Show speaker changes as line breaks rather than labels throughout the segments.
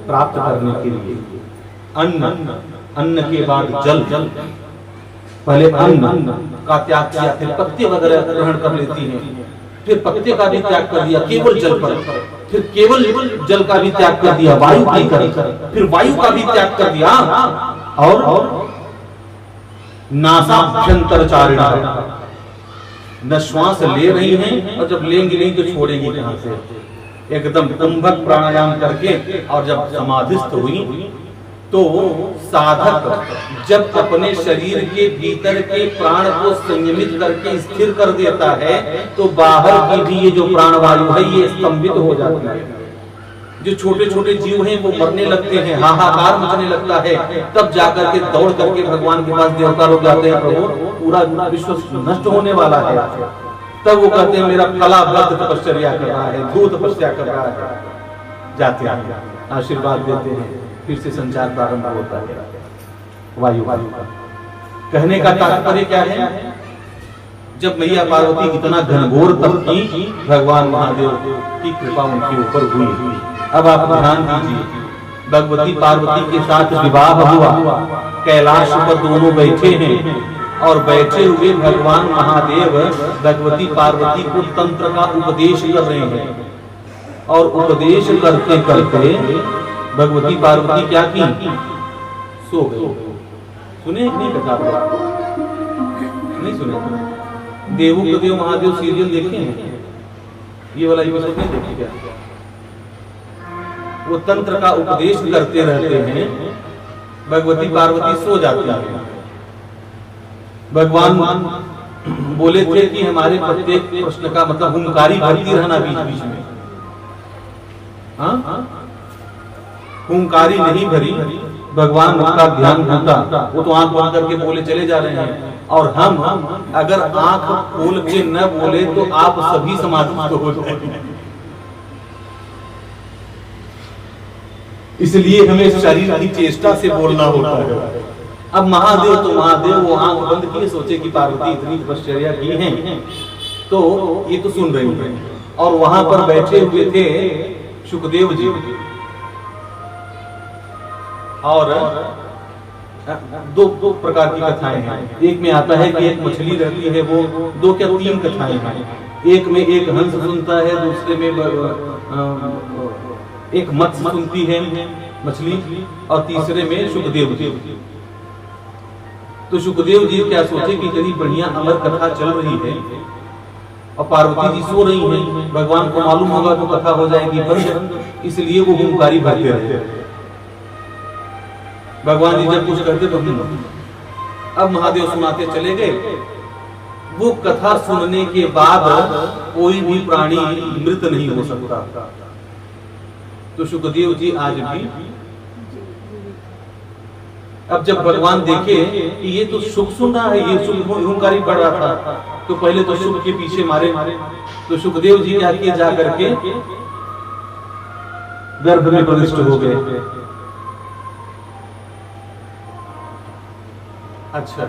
प्राप्त करने के लिए अन्न, अन्न के बाद जल, पहले अन्न का त्याग किया, फिर पत्ते वगैरह ग्रहण कर लेती हैं, फिर पत्ते का भी त्याग कर दिया केवल जल पर, फिर केवल जल का भी त्याग कर दिया वायु पीकर, फिर वायु का भी त्याग कर दिया और नासाभ्यंतरचारिणा, न श्वास ले रही हैं और जब लेंगी नहीं तो छोड़ेंगी कहां से, एकदम कुंभक प्राणायाम करके और जब समाधिस्थ हुई तो साधक जब अपने शरीर के भीतर के प्राण को संयमित करके स्थिर कर देता है तो बाहर की भी ये जो प्राणवायु है ये स्तंभित हो जाती है। जो छोटे छोटे जीव हैं वो मरने लगते हैं, हाहाकार मचने लगता है, तब जाकर के दौड़ करके भगवान के पास देवता लोग जाते हैं, प्रभु पूरा विश्व नष्ट होने वाला है। तब वो कहते हैं मेरा कलाबद्ध तपस्या कर रहा है, धूत तपस्या कर रहा है, जाते हैं आशीर्वाद देते हैं, फिर से संचार प्रारंभ होता है वायु का। कहने का तात्पर्य क्या है, जब मैया पार्वती इतना घनघोर तप की, भगवान महादेव की कृपा उनके ऊपर हुई। अब आप ध्यान दीजिए, भगवती पार्वती के साथ विवाह हुआ, कैलाश पर दोनों बैठे हैं और बैठे हुए भगवान महादेव भगवती पार्वती को तंत्र का उपदेश कर रहे हैं और उपदेश करते करते भगवती पार्वती क्या की, सो गई। सुने नहीं कथा, नहीं सुने? देवों देव महादेव सीरियल देखे हैं, ये वाला एपिसोड नहीं देखे क्या? वो तंत्र का उपदेश करते रहते हैं, भगवती पार्वती सो जाती है। भगवान बोले थे कि हमारे प्रत्येक प्रश्न का मतलब हुंकारी भरती रहना बीच बीच में, हुंकारी नहीं भरी, भगवान का ध्यान होता, वो तो आंख बंद करके बोले चले जा रहे हैं, और हम अगर आंख खोल के न बोले तो आप सभी समाधिस्थ हो जाएंगे। इसलिए हमें शरीर की चेष्टा से बोलना होता है। अब महादेव तो महादेव, वो आंख बंद किए, सोचे कि पार्वती इतनी तपस्या की हैं, तो ये तो सुन रही है। और वहां पर बैठे हुए थे सुखदेव जी, और दो प्रकार की कथाएं हैं। एक में आता है कि एक मछली रहती है, वो दो क्या तीन कथाएं हैं। एक में एक हंस सुनता है, दूसरे में एक मत्स्य सुनती है मछली, और तीसरे में सुखदेव जी। तो सुखदेव जी क्या सोचे कि इतनी बढ़िया अमर कथा चल रही है और पार्वती जी सो रही हैं, भगवान को मालूम होगा तो कथा हो जाएगी बंद, इसलिए वो हुंकारी भरते रहते। भगवान जी जब कुछ करते तो अब महादेव सुनाते चले गए। वो कथा सुनने के बाद कोई भी प्राणी मृत नहीं हो सकता। तो सुखदेव जी आज भी, अब जब भगवान देखे कि ये तो सुख सुन रहा है, ये सुख हुंकारी बढ़ रहा था, तो पहले तो सुख के पीछे मारे। तो सुखदेव जी क्या किए, जा करके गर्भ में प्रविष्ट हो गए। अच्छा,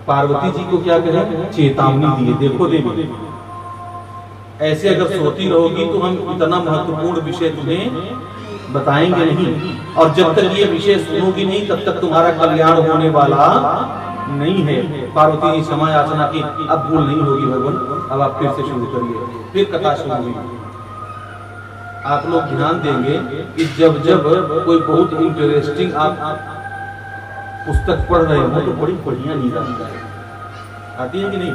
पार्वती जी को क्या कहे, चेतावनी दिए, देखो देवी ऐसे अगर सोती रहोगी तो हम इतना महत्वपूर्ण विषय तुम्हें बताएंगे नहीं, और जब तक ये विषय सुनोगी नहीं तब तक तुम्हारा कल्याण होने वाला नहीं है। पार्वती जी क्षमा याचना की, अब भूल नहीं होगी भगवान, अब आप फिर से शुरू करिए। फिर कथा शुरू हुई। आप लोग ध्यान देंगे कि जब जब कोई बहुत इंटरेस्टिंग आप पुस्तक पढ़ रहे हो तो बड़ी बढ़िया नींद आती है कि नहीं?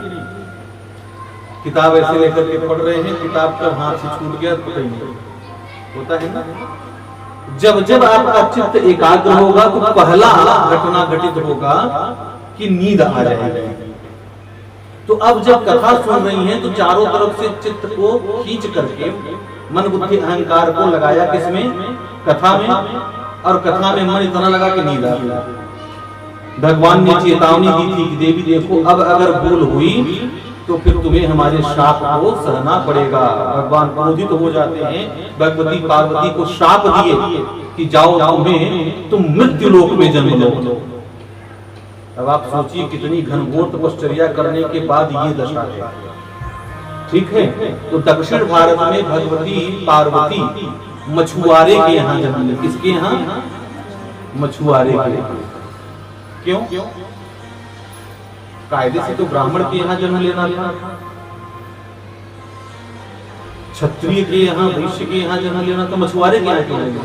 किताब ऐसे लेकर के पढ़ रहे हैं, किताब का हाथ से छूट गया तो पता ही नहीं होता है ना। जब जब आपका चित्त एकाग्र होगा तो पहला घटना घटित होगा कि नींद आ जाएगी। तो अब जब कथा सुन रही हैं तो चारों तरफ से चित्त को खींच करके मन बुद्धि अहंकार को लगाया किसमें, कथा में, और कथा में मन इतना लगा कि नींद आ गया। भगवान ने चेतावनी दी थी कि देवी देखो अब अगर भूल हुई तो फिर तुम्हें हमारे श्राप को सहना पड़ेगा। भगवान क्रोधित हो जाते हैं, भगवती पार्वती को श्राप दिए कि जाओ तुम मृत्यु लोक में जन्म लो। अब आप सोचिए कितनी घनघोर तपश्चर्या करने के बाद ये दशा है। ठीक है, तो दक्षिण भारत में भगवती पार्वती मछुआरे के यहाँ जन्म लिया। किसके यहाँ? मछुआरे के यहाँ। क्यों? कायदे से तो ब्राह्मण के यहाँ जन्म लेना था, क्षत्रिय के यहाँ, वैश्य के यहाँ जन्म लेना था, मछुआरे के यहाँ क्यों लेना?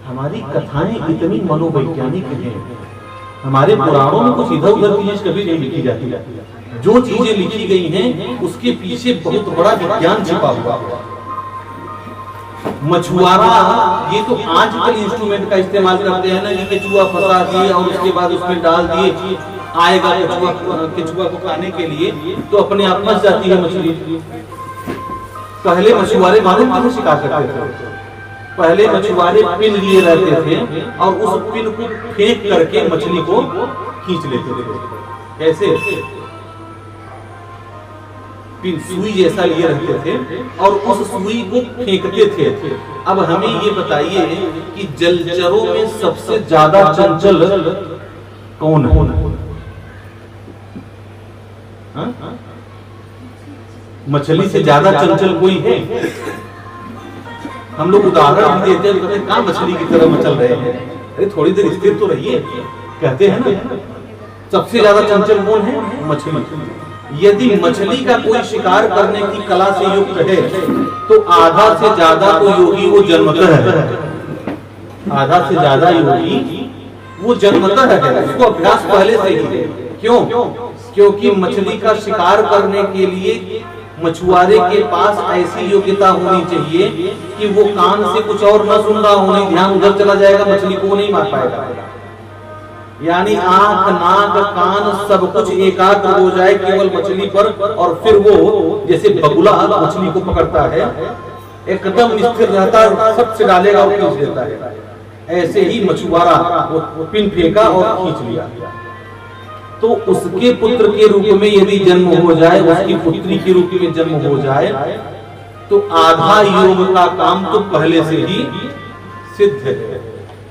हमारी कथाएं इतनी मनोवैज्ञानिक हैं, हमारे पुराणों में कुछ इधर उधर चीज कभी नहीं लिखी जाती। जो चीजें लिखी गई हैं उसके पीछे बहुत बड़ा विज्ञान छिपा हुआ है। मछुआरा, ये तो आजकल इंस्ट्रूमेंट का इस्तेमाल करते हैं ना, कि केचुआ फंसा दिए और उसके बाद उसमें डाल दिए, आएगा केचुआ को खाने के लिए, तो अपने आप फंस जाती है मछली। पहले मछुआरे मालूम कहाँ शिकार करते थे? पहले मछुआरे पिन लिए रहते थे और उस पिन को फेंक करके मछली को खींच लेते थे। कैसे? पिन सुई जैसा लिए रहते थे और उस सुई को फेंकते थे। अब हमें ये बताइए कि जलचरों में सबसे ज्यादा चंचल कौन है? मछली से ज्यादा चंचल कोई है? हम लोग उदाहरण भी देते हैं, कहाँ मछली की तरह मचल रहे हैं, अरे थोड़ी देर स्थिर तो रहिए, कहते हैं ना। सबसे ज्यादा चंचल कौन है? मछली। यदि मछली का कोई शिकार करने की कला से युक्त है तो आधा से ज्यादा तो योगी वो जन्मतः है, आधा से ज्यादा योगी वो जन्मतः है, उसको अभ्यास पहले से ही है। क्यों? क्योंकि मछली का शिकार करने के लिए मछुआरे के पास ऐसी योग्यता होनी चाहिए कि वो कान से कुछ और न सुन रहा हो, नहीं ध्यान उधर चला जाएगा, मछली को नहीं मार पाएगा। यानी आंख, नाक, कान सब कुछ एकाग्र हो जाए केवल मछली पर, और फिर वो जैसे बगुला मछली को पकड़ता है, एकदम स्थिर रहता है, सबसे डालेगा और खींच लेता है। ऐसे ही मछुआरा वो पिन फेंका और खींच लिया। तो उसके पुत्र के रूप में यदि जन्म हो जाए, उसकी पुत्री के रूप में जन्म हो जाए, तो आधा योग का काम तो पहले से ही सिद्ध है।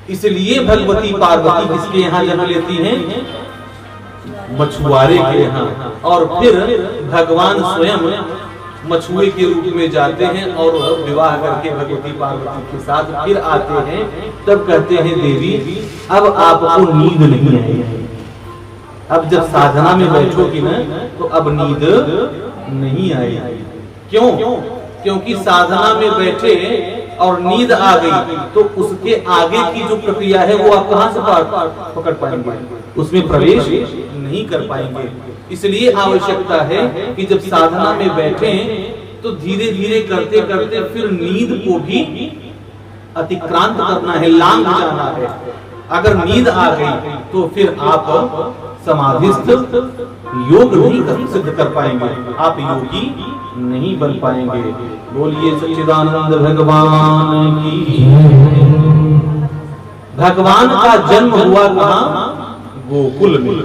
इसलिए भगवती पार्वती किसके यहाँ जन्म लेती हैं? मछुआरे के यहाँ। और फिर भगवान स्वयं मछुए के रूप में जाते हैं और विवाह करके भगवती पार्वती के साथ फिर आते हैं। तब कहते हैं देवी अब आपको नींद नहीं आएगी, अब जब साधना में बैठोगी ना तो अब नींद नहीं आएगी। क्यों? क्योंकि साधना में बैठे और नींद आ गई तो उसके आगे की जो प्रक्रिया है वो आप कहां से पकड़ पाएंगे, उसमें प्रवेश नहीं कर पाएंगे। इसलिए आवश्यकता है कि जब साधना में बैठे तो धीरे धीरे करते करते फिर नींद को भी अतिक्रांत करना है, लांघ जाना है। अगर नींद आ गई तो फिर आप समाधिस्थ योग नहीं सिद्ध कर पाएंगे, आप योगी नहीं बन पाएंगे। बोलिए सच्चिदानंद भगवान की। भगवान का जन्म हुआ कहाँ? गोकुल में।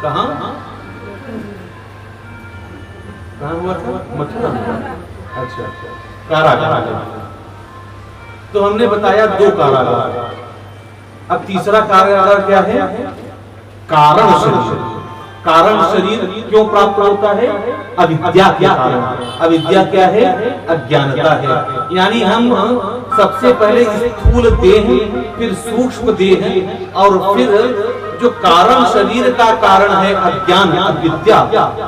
कहाँ हुआ था? मथुरा में। अच्छा, कारागार। तो हमने बताया 2 कारागार। अब तीसरा कारागार क्या है? कारण शरीर। कारण शरीर क्यों प्राप्त होता है? अविद्या के कारण। अविद्या क्या है? अज्ञानता है। यानी हम सबसे पहले स्थूल देह, फिर सूक्ष्म देह, और फिर जो कारण शरीर का कारण है अज्ञान, अविद्या,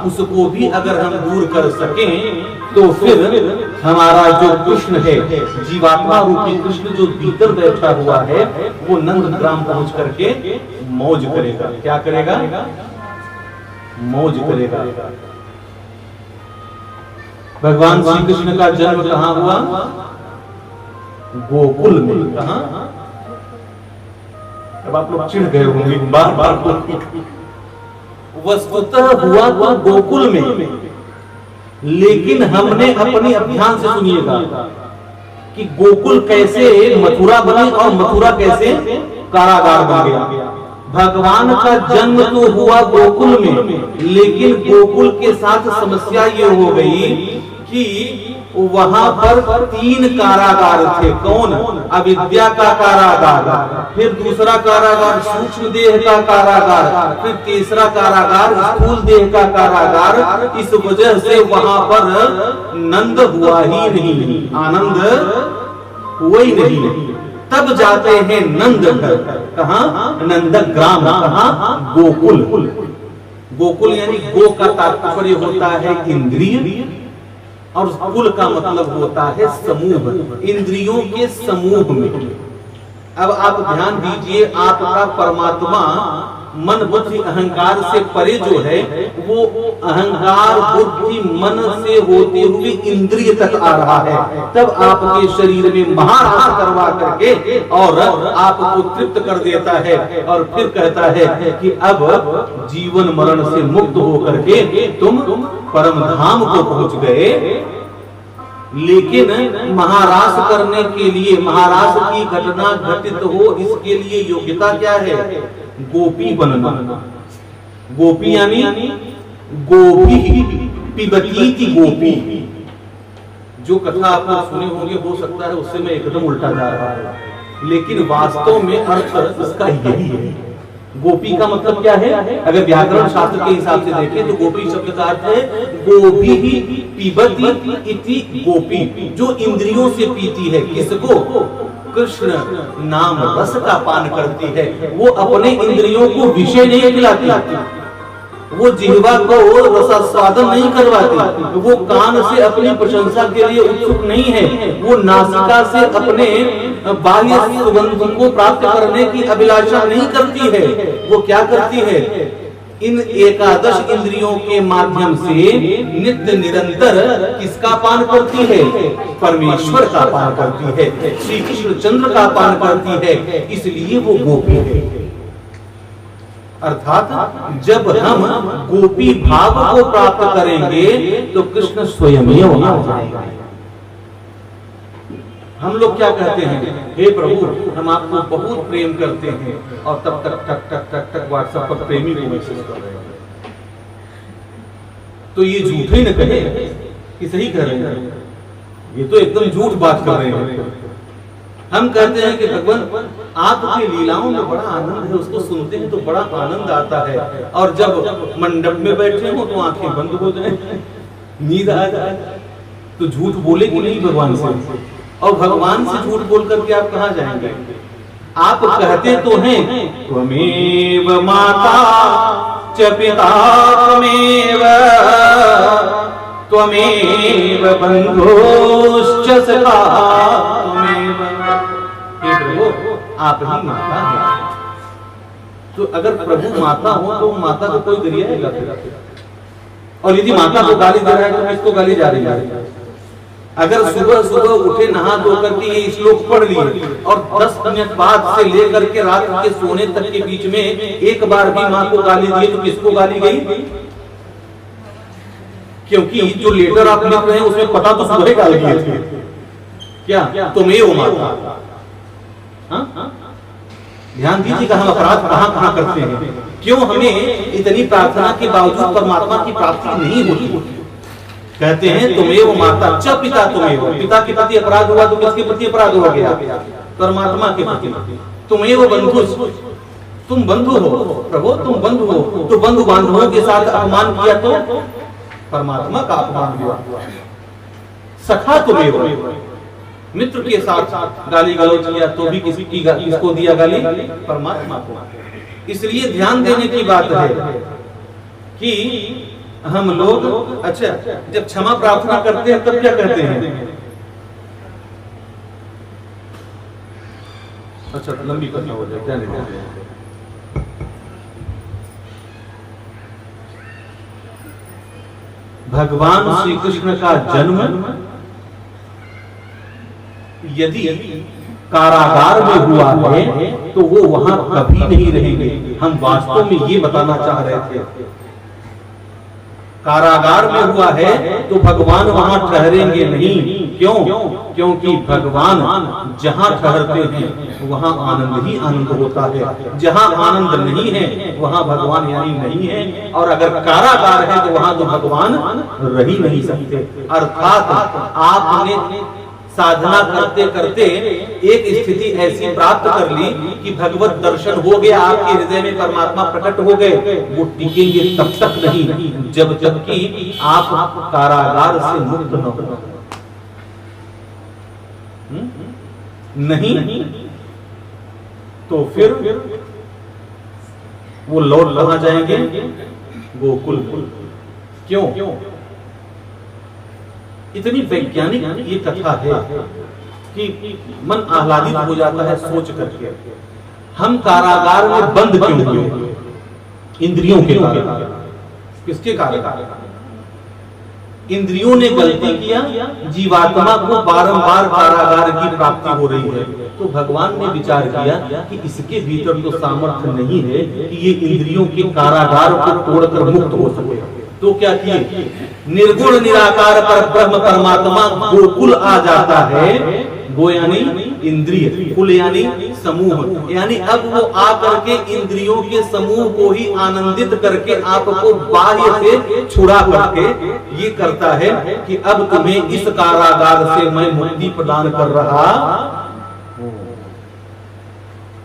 उसको भी अगर हम दूर कर सकें तो फिर हमारा जो कृष्ण है, जीवात्मा रूपी कृष्ण जो भीतर बैठा हुआ है, वो नंद ग्राम पहुंच करके मौज करेगा। क्या करेगा? मौज करेगा। भगवान श्री कृष्ण का जन्म कहाँ हुआ? गोकुल में। कहाँ? अब आप लोग चिढ़ गए होंगे बार बार। वस्तुतः हुआ तो गोकुल में, लेकिन हमने अपने अभियान से सुनिएगा कि गोकुल कैसे मथुरा बनी और मथुरा कैसे कारागार बन गया। भगवान का जन्म तो हुआ गोकुल में, लेकिन गोकुल के साथ समस्या ये हो गई कि वहां पर 3 कारागार थे। कौन? अविद्या का कारागार, फिर दूसरा कारागार सूक्ष्म देह का कारागार, फिर तीसरा कारागार स्थूल देह का कारागार। इस वजह से वहां पर नंद हुआ ही नहीं, आनंद हुआ ही नहीं। तब जाते हैं नंद घर। कहा? नंदग्राम। कहा? गोकुल। गोकुल यानी गो का तात्पर्य होता है इंद्रिय, और कुल का मतलब होता है समूह, इंद्रियों के समूह में। अब आप ध्यान दीजिए, आपका परमात्मा मन बुद्धि अहंकार से परे जो है, वो अहंकार बुद्धि मन से होते हुए इंद्रिय तक आ रहा है। तब आपके शरीर में महाराज करवा करके और आपको तृप्त कर देता है, और फिर कहता है कि अब जीवन मरण से मुक्त होकर के तुम परम धाम को पहुंच गए। लेकिन महाराज करने के लिए, महाराज की घटना घटित हो, इसके लिए योग्यता क्या है? गोपी बनना। गोपी यानी गोपी पिबती की गोपी। जो कथा आप लोग सुने होंगे, हो सकता है उससे मैं एकदम उल्टा जा रहा है, लेकिन वास्तव में अर्थ इसका यही है। गोपी का मतलब क्या है? अगर व्याकरण शास्त्र के हिसाब से देखें तो गोपी शब्द का अर्थ है गोपी ही पिबती इति गोपी, जो इंद्रियों से पीती है। किसको? कृष्ण नाम रस का पान करती है। वो अपने इंद्रियों को विषय नहीं खिलाती, वो जिह्वा को रसास्वादन नहीं करवाती, वो कान से अपनी प्रशंसा के लिए उत्सुक नहीं है, वो नासिका से अपने बाह्य सुगंध को प्राप्त करने की अभिलाषा नहीं करती है। वो क्या करती है? इन एकादश इंद्रियों के माध्यम से नित्य निरंतर किसका पान करती है? परमेश्वर का पान करती है, श्री कृष्ण चंद्र का पान करती है। इसलिए वो गोपी है। अर्थात जब हम गोपी भाव को प्राप्त करेंगे तो कृष्ण स्वयं ही आ जाएगा। हम लोग क्या कहते हैं? हे प्रभु, हम आपको बहुत प्रेम करते हैं, और तब तक टक टक टक टक व्हाट्सएप पर प्रेमी को मैसेज कर रहे हैं। तो ये झूठ ही न कहे कि सही कह रहे हैं? ये तो एकदम झूठ बात कर रहे हैं। हम कहते हैं कि भगवान आपकी लीलाओं में बड़ा आनंद है, उसको सुनते हैं तो बड़ा आनंद आता है, और जब मंडप में बैठे हो तो आंखें बंद हो जाए, नींद आ जाए। तो झूठ बोले कि नहीं भगवान से? और भगवान से झूठ बोल करके आप कहाँ जाएंगे? आप कहते तो हैं त्वमेव माता च पिता त्वमेव बंधुश्च सखा त्वमेव। हे प्रभु, आप ही माता हैं। तो अगर प्रभु माता हो तो माता को कोई गरियाएगा? और यदि माता को गाली दे रहा है तो किसको गाली जा रही है? अगर सुबह सुबह उठे नहा धो करके ये श्लोक पढ़ लिए, और 10 मिनट बाद से लेकर के रात के सोने तक के बीच में एक बार भी माँ को गाली दी, तो किसको गाली गई? क्योंकि जो लेटर आप लिख रहे हैं उसमें पता तो सुबह गाली गई थी। क्या तुम्हें वो माता? ध्यान दीजिएगा, हम अपराध कहाँ कहाँ करते हैं। क्यों हमें इतनी प्रार्थना के बावजूद परमात्मा की प्राप्ति नहीं होती? कहते हैं तुम्हें वो माता च पिता तुम्हें वो। पिता के प्रति अपराध हुआ तो किसके प्रति अपराध हो गया? परमात्मा के प्रति। तुम्हें वो बंधु, तुम बंधु हो प्रभु, तुम बंधु हो। तो बंधु बांधवों के साथ अपमान किया तो परमात्मा का अपमान हुआ। सखा तुम्हें वो, मित्र के साथ गाली गलौज किया तो भी किसको दिया गाली? परमात्मा को। इसलिए ध्यान देने की बात है कि हम लोग, अच्छा, जब क्षमा प्रार्थना करते हैं तब क्या कहते हैं? अच्छा, लंबी कथा हो जाए, क्या नहीं। भगवान श्री कृष्ण का जन्म यदि कारागार में हुआ है तो वो वहां कभी नहीं रहेंगे। हम वास्तव में ये बताना चाह रहे थे। कारागार में हुआ है तो भगवान वहां ठहरेंगे नहीं। क्यों? क्योंकि भगवान जहां ठहरते हैं वहां आनंद ही आनंद होता है। जहां आनंद नहीं है वहां भगवान यानी नहीं है, और अगर कारागार है तो वहां तो भगवान रह ही नहीं सकते। अर्थात आपने साधना करते करते एक स्थिति ऐसी प्राप्त कर ली कि भगवत दर्शन हो गया, आपके हृदय में परमात्मा प्रकट हो गए। वो टिकेंगे तब तक नहीं जब तक कि आप कारागार से मुक्त न हो। नहीं तो फिर वो लौट कहां जाएंगे? गोकुल। क्यों? इतनी वैज्ञानिक ये कथा है कि मन आह्लादित हो जाता है सोच करके। हम कारागार में बंद क्यों हुए? इंद्रियों के कारण। किसके कारण? इंद्रियों ने गलती किया, जीवात्मा को बारंबार कारागार की प्राप्ति हो रही है। तो भगवान ने विचार किया कि इसके भीतर तो सामर्थ्य नहीं है कि ये इंद्रियों के कारागार को तोड़कर मुक्त हो सके। तो क्या किए? निर्गुण निराकार पर ब्रह्म परमात्मा गोकुल आ जाता है। गो यानी इंद्रिय, कुल यानी समूह, यानी अब वो आकर के इंद्रियों के समूह को ही आनंदित करके आपको बाह्य से छुड़ा करके ये करता है कि अब तुम्हें इस कारागार से मैं मुक्ति प्रदान कर रहा।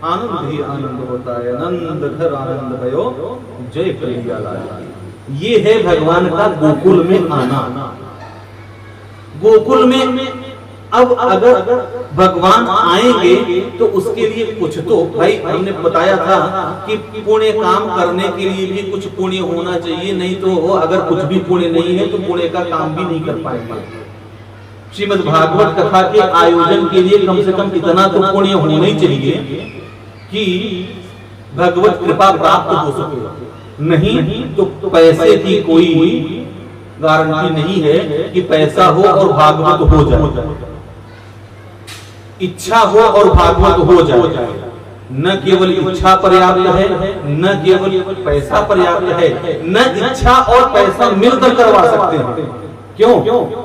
आनंद ही आनंद होता है। आनंद घर आनंद भयो जय कन्हैया लाल। ये है भगवान का गोकुल में आना। गोकुल में अब अगर भगवान आएंगे तो उसके लिए कुछ तो भाई हमने बताया था कि पुण्य काम करने के लिए भी कुछ पुण्य होना चाहिए, नहीं तो अगर कुछ भी पुण्य नहीं है तो पुण्य का काम भी नहीं कर पाएंगे। श्रीमद् भागवत कथा के आयोजन के लिए कम से कम इतना तो पुण्य होना ही चाहिए कि भगवत कृपा प्राप्त हो सके। नहीं तो पैसे की कोई गारंटी नहीं है कि पैसा हो और भागवत हो जाए, इच्छा हो और भागवत हो जाए। न केवल इच्छा पर्याप्त है, न केवल पैसा पर्याप्त है, न इच्छा और पैसा मिलकर करवा सकते हैं। क्यों?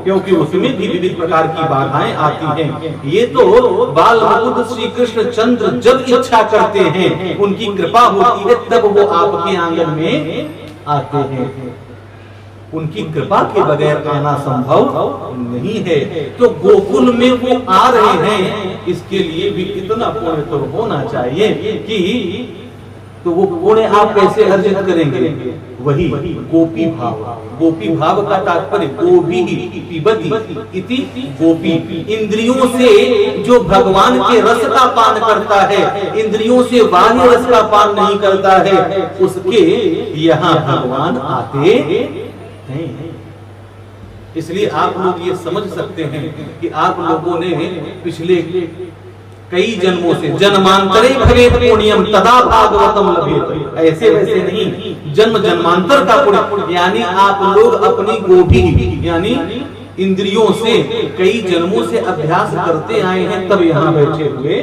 क्योंकि उसमें भी विविध प्रकार की बाधाएं आती हैं। ये तो बाल मुकुंद श्री कृष्ण चंद्र जब इच्छा करते हैं, उनकी कृपा होती है, तब वो आपके आंगन में आते हैं। उनकी कृपा के बगैर आना संभव नहीं है। तो गोकुल में वो आ रहे हैं, इसके लिए भी इतना पुण्य तो होना चाहिए कि तो वो पुण्य आप कैसे अर्जित करेंगे? वही गोपी भाव। गोपी भाव का तात्पर्य गोपी पिबती इति गोपी। इंद्रियों से जो भगवान के रस का पान करता है, इंद्रियों से बाह्य रस का पान नहीं करता है, उसके यहाँ भगवान आते हैं। इसलिए आप लोग ये समझ सकते हैं कि आप लोगों ने पिछले कई जन्मों से जन्मांतरे भवेत पुण्यम तदा भागवतम लभेत, ऐसे वैसे नहीं, जन्म जन्मांतर का पुण्य। यानी आप लोग अपनी गोभी यानी इंद्रियों से कई जन्मों से अभ्यास करते आए हैं, तब यहाँ बैठे हुए